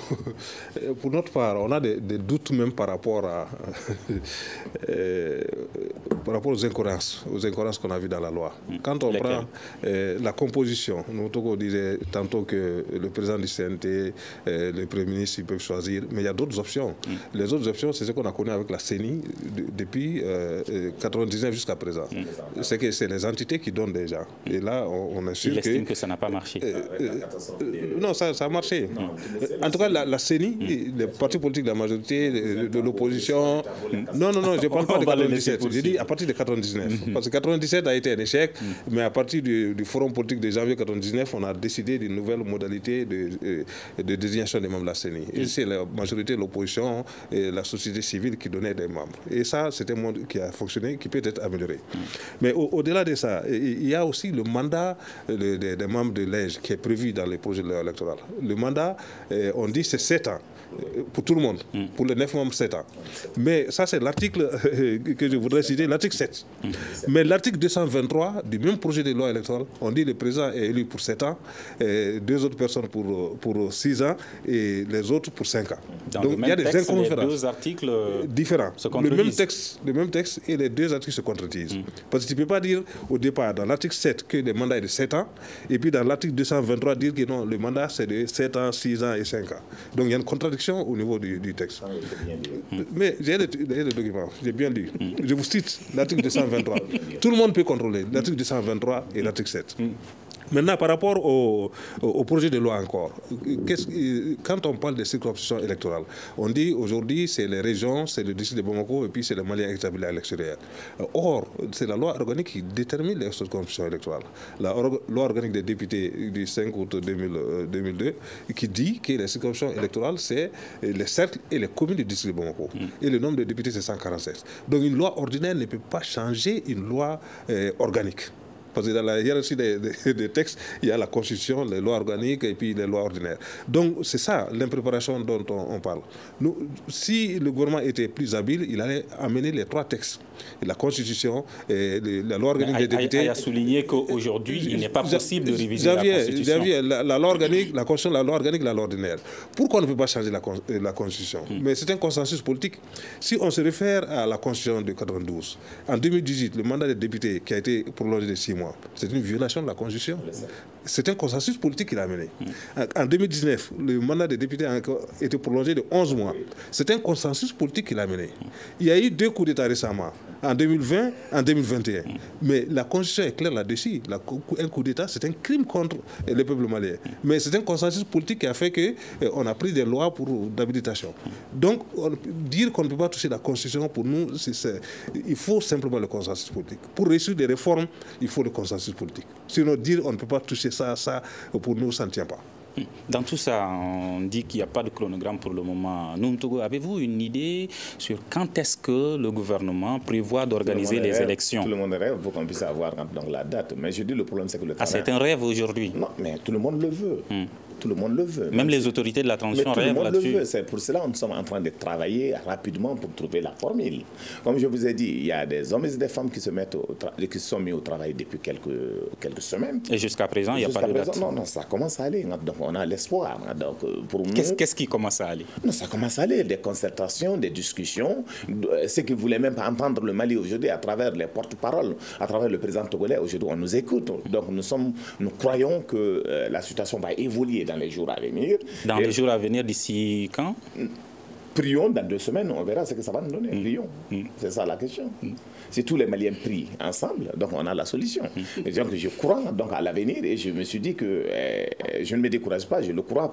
pour notre part, on a des doutes même par rapport aux incohérences qu'on a vues dans la loi. Quand on prend la composition, Nouhoum Togo disait tantôt que le président du CNT, le Premier ministre, ils peuvent choisir, mais il y a d'autres options. Les autres options, c'est ce qu'on a connu avec la CENI depuis 1999 jusqu'à présent. C'est que c'est les entités qui donnent déjà. Et là, on est sûr que... Il estime que ça n'a pas marché. Non, ça a marché. Non. En tout cas, la CENI, les partis politiques de la majorité, de l'opposition... Non, je ne parle pas de 97. J'ai dit à partir de 99. Parce que 97 a été un échec, mais à partir du forum politique de janvier 99, on a décidé d'une nouvelle modalité de désignation des membres de la CENI. Et c'est la majorité de l'opposition et la société civile qui donnait des membres. Et ça, c'est un monde qui a fonctionné, qui peut être amélioré. Mais au-delà de ça, il y a aussi le mandat des membres de l'EJ qui est prévu dans les projets de loi électorale. Le mandat, on dit c'est 7 ans. Pour tout le monde, pour les 9 membres, 7 ans. Mais ça, c'est l'article que je voudrais citer, l'article 7. Mais l'article 223 du même projet de loi électorale, on dit que le président est élu pour 7 ans, et 2 autres personnes pour 6 ans, et les autres pour 5 ans. Donc il y a des incohérences. Les 2 articles différents. Le même texte et les 2 articles se contredisent. Parce que tu ne peux pas dire au départ, dans l'article 7, que le mandat est de 7 ans, et puis dans l'article 223, dire que non, le mandat c'est de 7 7 ans, 6 ans et 5 ans. Donc il y a une contradiction au niveau du texte. Mais j'ai les documents, j'ai bien lu. Je vous cite l'article 223. Tout le monde peut contrôler l'article 223 et l'article 7. Maintenant, par rapport au projet de loi encore, quand on parle de circonscription électorale, on dit aujourd'hui c'est les régions, c'est le district de Bamako et puis c'est les Maliens établis à l'extérieur. Or, c'est la loi organique qui détermine les circonscriptions électorales. La loi organique des députés du 5 août 2002 qui dit que les circonscriptions électorales, c'est les cercles et les communes du district de Bamako. Et le nombre de députés, c'est 147. Donc une loi ordinaire ne peut pas changer une loi organique. Parce que dans la hiérarchie des textes, il y a la Constitution, les lois organiques et puis les lois ordinaires. Donc c'est ça l'impréparation dont on parle. Si le gouvernement était plus habile, il allait amener les 3 textes. La Constitution, et la loi organique des députés. Il a souligné qu'aujourd'hui, il n'est pas possible de réviser la Constitution. La loi organique, la Constitution, la loi organique, la loi ordinaire. Pourquoi on ne peut pas changer la Constitution? Mais c'est un consensus politique. Si on se réfère à la Constitution de 92, en 2018, le mandat des députés qui a été prolongé de 6 mois, c'est une violation de la Constitution. C'est un consensus politique qu'il a amené. En 2019, le mandat des députés a été prolongé de 11 mois. C'est un consensus politique qu'il a amené. Il y a eu 2 coups d'État récemment, en 2020, en 2021. Mais la Constitution est claire là-dessus. Un coup d'État, c'est un crime contre le peuple malien. Mais c'est un consensus politique qui a fait qu'on a pris des lois d'habilitation. Donc, dire qu'on ne peut pas toucher la Constitution, pour nous, il faut simplement le consensus politique. Pour réussir des réformes, il faut le consensus politique. Sinon, dire on ne peut pas toucher ça, pour nous, ça ne tient pas. Dans tout ça, on dit qu'il n'y a pas de chronogramme pour le moment. Noumtougou, avez-vous une idée sur quand est-ce que le gouvernement prévoit d'organiser les élections? Tout le monde rêve pour qu'on puisse avoir donc, la date. Mais je dis le problème, c'est que le travail... c'est un rêve aujourd'hui? Non, mais tout le monde le veut. Tout le monde le veut. Même les autorités de la transition rêvent là-dessus. C'est pour cela que nous sommes en train de travailler rapidement pour trouver la formule. Comme je vous ai dit, il y a des hommes et des femmes qui se sont mis au travail depuis quelques semaines. Et jusqu'à présent, il n'y a pas de date? Non, ça commence à aller. Donc on a l'espoir. Qu'est-ce qui commence à aller? Non, ça commence à aller. Des concertations, des discussions. Ceux qui ne voulaient même pas entendre le Mali aujourd'hui à travers les porte-paroles, à travers le président togolais, aujourd'hui on nous écoute. Donc nous croyons que la situation va évoluer dans les jours à venir. Dans les jours à venir, d'ici quand? Prions dans 2 semaines, on verra ce que ça va nous donner. Prions. C'est ça la question. Si tous les Maliens prient ensemble, donc on a la solution. Et donc je crois donc à l'avenir et je me suis dit que je ne me décourage pas, je le crois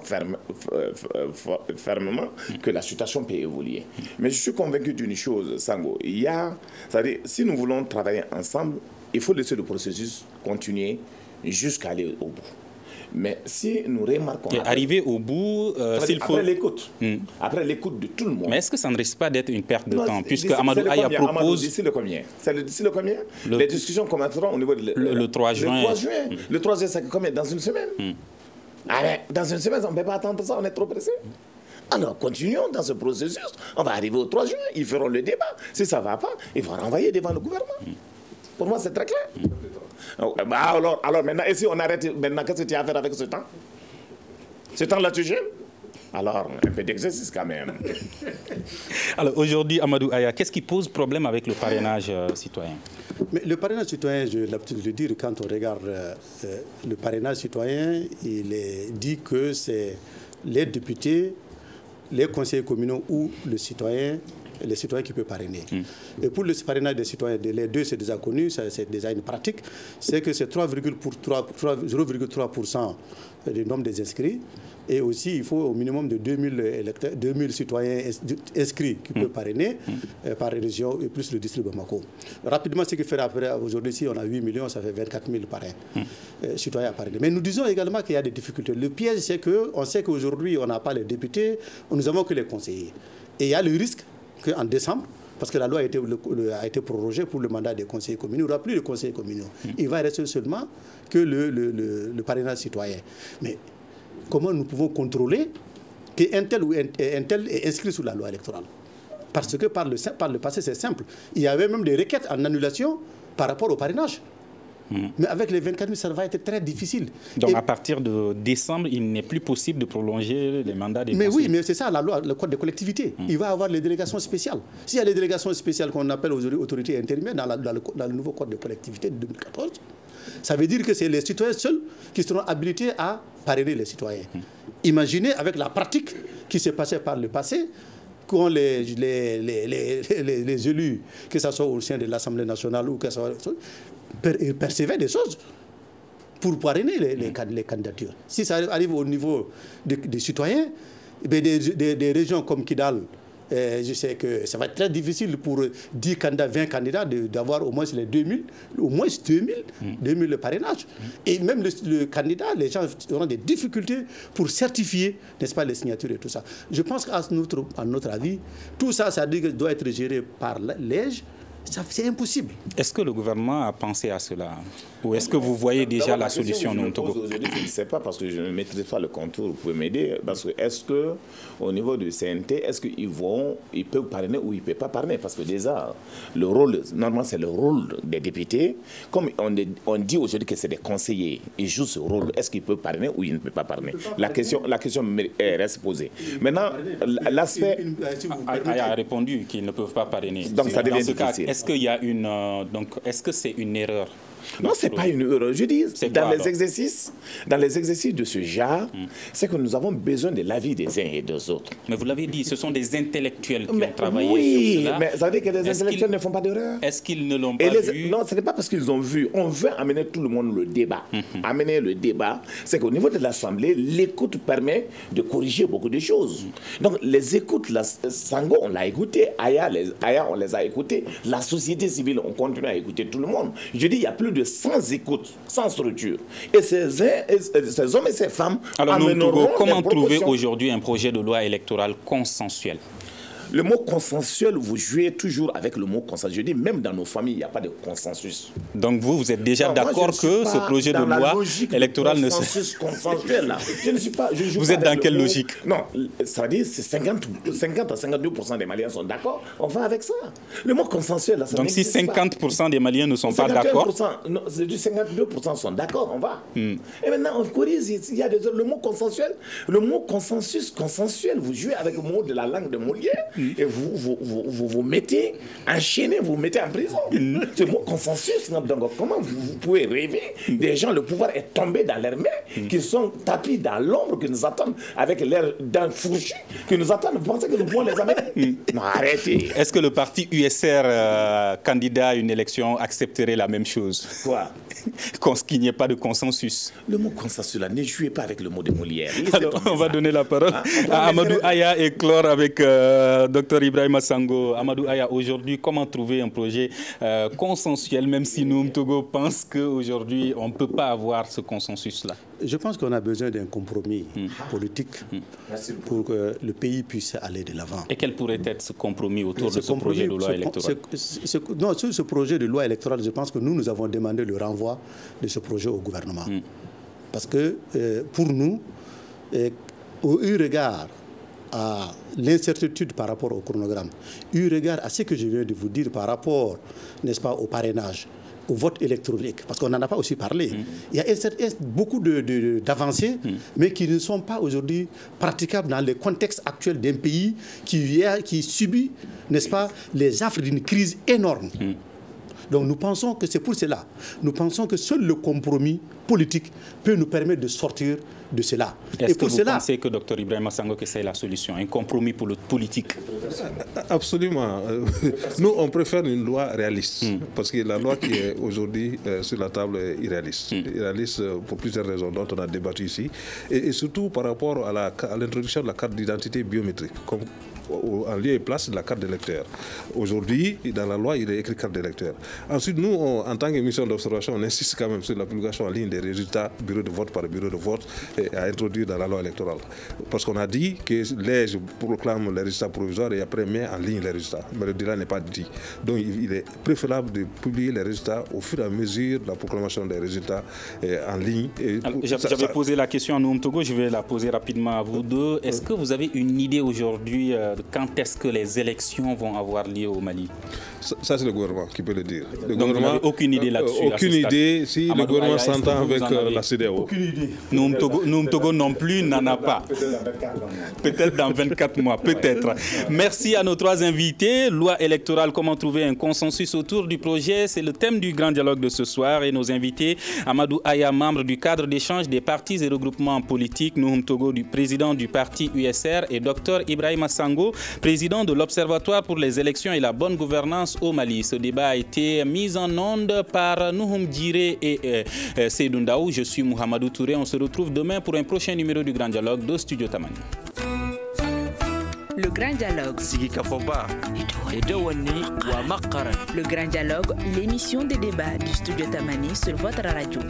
fermement que la situation peut évoluer. Mais je suis convaincu d'une chose, Sango. C'est-à-dire, si nous voulons travailler ensemble, il faut laisser le processus continuer jusqu'à aller au bout. Mais si nous remarquons... Arriver au bout, s'il faut... Après l'écoute de tout le monde. Mais est-ce que ça ne risque pas d'être une perte de temps? Puisque Amadou Aya propose... D'ici le combien? C'est d'ici le combien? Les discussions commenceront au niveau de... Le 3 juin. Le 3 juin. Le 3 juin, c'est combien? Dans une semaine? Allez, dans une semaine, on ne peut pas attendre ça, on est trop pressé. Alors, continuons dans ce processus. On va arriver au 3 juin, ils feront le débat. Si ça ne va pas, ils vont renvoyer devant le gouvernement. Pour moi, c'est très clair. Alors maintenant, et si on arrête maintenant, qu'est-ce que tu as à faire avec ce temps? Ce temps-là, tu gênes? Alors, un peu d'exercice quand même. Alors aujourd'hui, Amadou Aya, qu'est-ce qui pose problème avec le parrainage citoyen? Mais le parrainage citoyen, j'ai l'habitude de le dire, quand on regarde le parrainage citoyen, il est dit que c'est les députés, les conseillers communaux ou le citoyen, les citoyens qui peuvent parrainer. Et pour le parrainage des citoyens, les deux, c'est déjà connu, c'est déjà une pratique, c'est que c'est 0,3% du nombre des inscrits. Et aussi, il faut au minimum de 2000 citoyens inscrits qui peuvent parrainer par région et plus le district de Bamako. Rapidement, ce qui fait après, aujourd'hui, si on a 8 millions, ça fait 24 000 parrains, citoyens à parrainer. Mais nous disons également qu'il y a des difficultés. Le piège, c'est qu'on sait qu'aujourd'hui, on n'a pas les députés, nous n'avons que les conseillers. Et il y a le risque qu'en décembre, parce que la loi a été prorogée pour le mandat des conseillers communaux, il n'y aura plus de conseillers communaux. Il va rester seulement que le parrainage citoyen. Mais comment nous pouvons contrôler qu'un tel ou un tel est inscrit sous la loi électorale? Parce que par le passé, c'est simple. Il y avait même des requêtes en annulation par rapport au parrainage. Mais avec les 24 000, ça va être très difficile. Donc à partir de décembre, il n'est plus possible de prolonger les mandats des conseillers. Mais oui, mais c'est ça la loi, le code des collectivités. Il va y avoir les délégations spéciales. S'il y a les délégations spéciales qu'on appelle autorités intérimaires dans le nouveau code des collectivités de 2014, ça veut dire que c'est les citoyens seuls qui seront habilités à parrainer les citoyens. Imaginez avec la pratique qui s'est passée par le passé, quand les élus, que ce soit au sein de l'Assemblée nationale ou que ce soit, percevaient des choses pour parrainer les candidatures. Si ça arrive au niveau des citoyens, des régions comme Kidal, je sais que ça va être très difficile pour 10 candidats, 20 candidats d'avoir au moins les 2000 parrainages. Et même le candidat, les gens auront des difficultés pour certifier, n'est-ce pas, les signatures et tout ça. Je pense qu'à notre avis, tout ça, ça doit être géré par l'EJ. C'est impossible. Est-ce que le gouvernement a pensé à cela? Ou est-ce que vous voyez déjà la solution au Togo? Je ne sais pas parce que je ne maîtrise pas le contour. Vous pouvez m'aider. Parce que est-ce qu'au niveau du CNT, est-ce qu'ils peuvent parrainer ou ils ne peuvent pas parrainer? Parce que déjà, le rôle, normalement, c'est le rôle des députés. Comme on dit aujourd'hui que c'est des conseillers, ils jouent ce rôle. Est-ce qu'ils peuvent parrainer ou ils ne peuvent pas parrainer? La question reste posée. Maintenant, l'aspect... Aya a répondu qu'ils ne peuvent pas parrainer. Donc ça devient difficile. Est-ce qu'il y a une... est-ce que c'est une erreur? Non, ce n'est pas une erreur. Je dis, dans les exercices de ce genre, c'est que nous avons besoin de l'avis des uns et des autres. Mais vous l'avez dit, ce sont des intellectuels qui ont travaillé sur cela. Mais ça veut dire que les intellectuels ne font pas d'erreur. Est-ce qu'ils ne l'ont pas vu? Non, ce n'est pas parce qu'ils ont vu. On veut amener tout le monde le débat. Amener le débat, c'est qu'au niveau de l'Assemblée, l'écoute permet de corriger beaucoup de choses. Donc, les écoutes, Sango, on l'a écouté, Aya, on les a écoutés, la société civile, on continue à écouter tout le monde. Je dis, il y a plus de 100 écoutes, sans structure. Et ces hommes et ces femmes... Alors, Togo, comment trouver aujourd'hui un projet de loi électorale consensuel? Le mot consensuel, vous jouez toujours avec le mot consensuel. Je dis, même dans nos familles, il n'y a pas de consensus. Donc vous êtes déjà d'accord que ce projet de loi électoral ne... consensuel, là. Je ne suis pas... Vous êtes dans quelle logique? Non, ça veut dire que 50 à 52% des Maliens sont d'accord. On va avec ça. Le mot consensuel, là, ça donc si 50% des Maliens ne sont pas d'accord... Non, c'est du 52% sont d'accord, on va. Et maintenant, on corrige. Il y a le mot consensuel, le mot consensus, consensuel. Vous jouez avec le mot de la langue de Molière. Et vous mettez enchaîné, vous mettez en prison. Ce mot consensus, donc, comment vous pouvez rêver des gens, le pouvoir est tombé dans leurs mains, qui sont tapis dans l'ombre, qui nous attendent avec l'air d'un fourchu, qui nous attendent, vous pensez que nous pouvons les amener? Non, arrêtez. Est-ce que le parti USR, candidat à une élection, accepterait la même chose? Quoi? Qu'il n'y ait pas de consensus. Le mot consensus, là, ne jouez pas avec le mot de Molière. Alors, on va donner la parole à Amadou Aya et clore avec Dr Ibrahima Sango. Amadou Aya, aujourd'hui, comment trouver un projet consensuel, même si nous, Togo, pense qu'aujourd'hui, on ne peut pas avoir ce consensus-là? Je pense qu'on a besoin d'un compromis politique pour que le pays puisse aller de l'avant. Et quel pourrait être ce compromis autour de ce projet de loi électorale? Non, sur ce projet de loi électorale, je pense que nous avons demandé le renvoi de ce projet au gouvernement. Parce que pour nous, au eu regard à l'incertitude par rapport au chronogramme, eu regard à ce que je viens de vous dire par rapport, n'est-ce pas, au parrainage, au vote électronique, parce qu'on n'en a pas aussi parlé. Il y a beaucoup d'avancées, mais qui ne sont pas aujourd'hui praticables dans le contexte actuel d'un pays qui subit, n'est-ce pas, les affres d'une crise énorme. Donc nous pensons que c'est pour cela. Nous pensons que seul le compromis politique peut nous permettre de sortir de cela. Est-ce que vous pensez que Dr Ibrahima Sango, que c'est la solution, un compromis pour le politique? Absolument. Nous, on préfère une loi réaliste, parce que la loi qui est aujourd'hui sur la table est irréaliste. Irréaliste pour plusieurs raisons dont on a débattu ici, et surtout par rapport à l'introduction de la carte d'identité biométrique, comme en lieu et place de la carte d'électeur. Aujourd'hui, dans la loi, il est écrit carte d'électeur. Ensuite, nous, en tant que mission d'observation, on insiste quand même sur la publication en ligne des résultats bureau de vote par bureau de vote à introduire dans la loi électorale. Parce qu'on a dit que l'EJ proclame les résultats provisoires et après met en ligne les résultats. Mais le délai n'est pas dit. Donc, il est préférable de publier les résultats au fur et à mesure de la proclamation des résultats en ligne. J'avais posé la question à Noum Togo, je vais la poser rapidement à vous deux. Est-ce que vous avez une idée aujourd'hui quand est-ce que les élections vont avoir lieu au Mali? Ça, c'est le gouvernement qui peut le dire. Donc vous n'avez aucune idée là-dessus? Aucune idée. Si le gouvernement s'entend avec la CEDEAO? Aucune idée. Nous, Togo non plus, n'en a pas. Peut-être dans 24 mois, peut-être. Merci à nos 3 invités. Loi électorale, comment trouver un consensus autour du projet? C'est le thème du grand dialogue de ce soir. Et nos invités, Amadou Aya, membre du cadre d'échange des partis et regroupements politiques, Nouhoum Togo, président du parti USR, et Dr Ibrahima Sango, président de l'Observatoire pour les élections et la bonne gouvernance au Mali. Ce débat a été mis en onde par Nouhoum Djiré et Seydou Ndaou. Je suis Mohamedou Touré. On se retrouve demain pour un prochain numéro du Grand Dialogue de Studio Tamani. Le Grand Dialogue. Le Grand Dialogue, l'émission des débats du Studio Tamani sur votre radio.